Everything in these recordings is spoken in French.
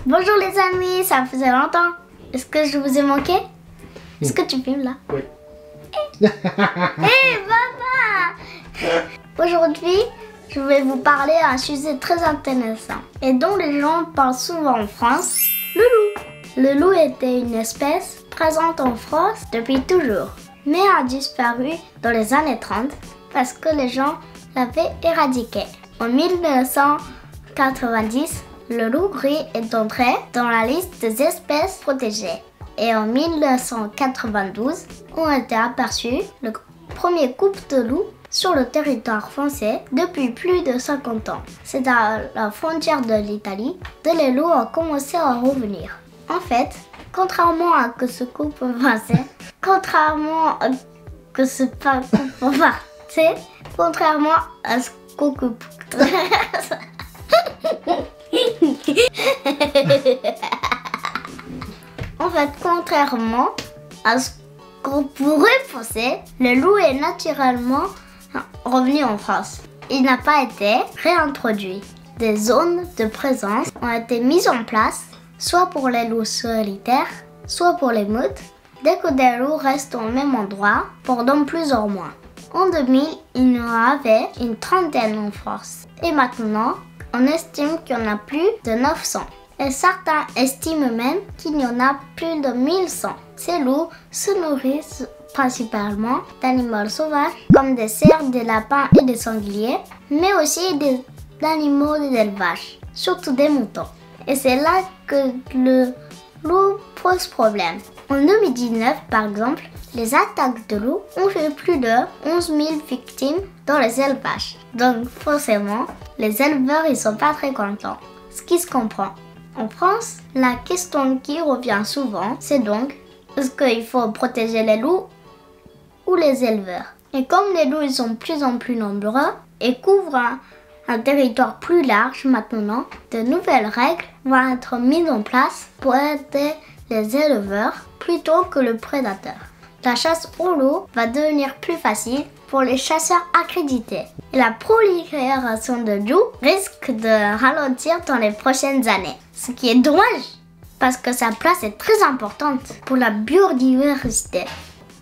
Bonjour les amis, ça faisait longtemps. Est-ce que je vous ai manqué? Est-ce que tu filmes là? Oui. Hé papa! Aujourd'hui, je vais vous parler d'un sujet très intéressant et dont les gens parlent souvent en France, le loup. Le loup était une espèce présente en France depuis toujours, mais a disparu dans les années 30 parce que les gens l'avaient éradiqué. En 1990, le loup gris est entré dans la liste des espèces protégées. Et en 1992, ont été aperçus le premier couple de loups sur le territoire français depuis plus de 50 ans. C'est à la frontière de l'Italie que les loups ont commencé à revenir. En fait, contrairement à ce couple français, contrairement à ce couple En fait, contrairement à ce qu'on pourrait penser, le loup est naturellement revenu en France. Il n'a pas été réintroduit. Des zones de présence ont été mises en place, soit pour les loups solitaires, soit pour les meutes, dès que des loups restent au même endroit pendant plusieurs mois. En 2000, il y en avait une trentaine en France. Et maintenant, on estime qu'il y en a plus de 900. Et certains estiment même qu'il y en a plus de 1100. Ces loups se nourrissent principalement d'animaux sauvages comme des cerfs, des lapins et des sangliers, mais aussi d'animaux d'élevage, surtout des moutons. Et c'est là que le loup pose problème. En 2019, par exemple, les attaques de loups ont fait plus de 11 000 victimes dans les élevages. Donc forcément, les éleveurs ils sont pas très contents, ce qui se comprend. En France, la question qui revient souvent, c'est donc, est-ce qu'il faut protéger les loups ou les éleveurs? Et comme les loups ils sont de plus en plus nombreux et couvrent un territoire plus large maintenant, de nouvelles règles vont être mises en place pour aider les éleveurs plutôt que le prédateur. La chasse au loup va devenir plus facile pour les chasseurs accrédités. Et la prolifération de loups risque de ralentir dans les prochaines années. Ce qui est dommage, parce que sa place est très importante pour la biodiversité.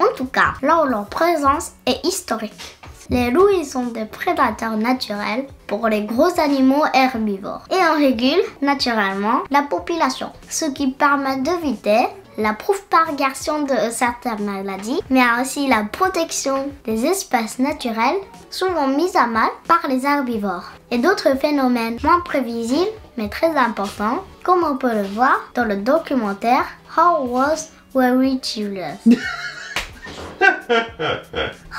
En tout cas, là où leur présence est historique. Les loups, ils sont des prédateurs naturels pour les gros animaux herbivores. Et on régule naturellement la population, ce qui permet d'éviter la propagation de certaines maladies, mais aussi la protection des espèces naturelles souvent mises à mal par les herbivores. Et d'autres phénomènes moins prévisibles, mais très importants, comme on peut le voir dans le documentaire How Was Very Curious.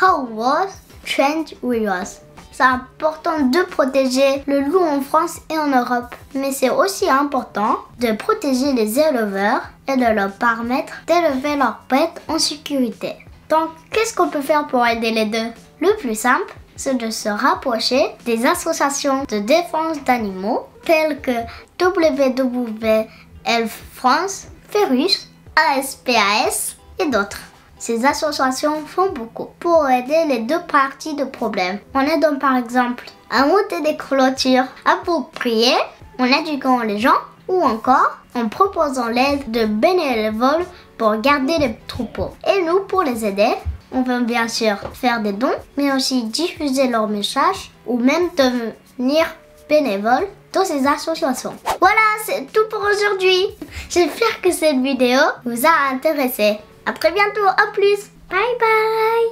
How Was Strange Curious. C'est important de protéger le loup en France et en Europe, mais c'est aussi important de protéger les éleveurs et de leur permettre d'élever leurs bêtes en sécurité. Donc, qu'est-ce qu'on peut faire pour aider les deux? Le plus simple, c'est de se rapprocher des associations de défense d'animaux telles que WWF France, Ferus, ASPAS et d'autres. Ces associations font beaucoup pour aider les deux parties de problème, en aidant par exemple à monter des clôtures appropriées, en éduquant les gens ou encore en proposant l'aide de bénévoles pour garder les troupeaux. Et nous, pour les aider, on peut bien sûr faire des dons, mais aussi diffuser leurs messages ou même devenir bénévole dans ces associations. Voilà, c'est tout pour aujourd'hui. J'espère que cette vidéo vous a intéressé. À très bientôt, à plus. Bye bye.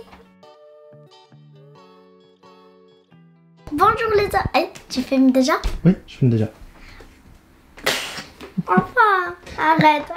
Bonjour les amis. Hey, tu filmes déjà? Oui, je filme déjà. Enfin, arrête.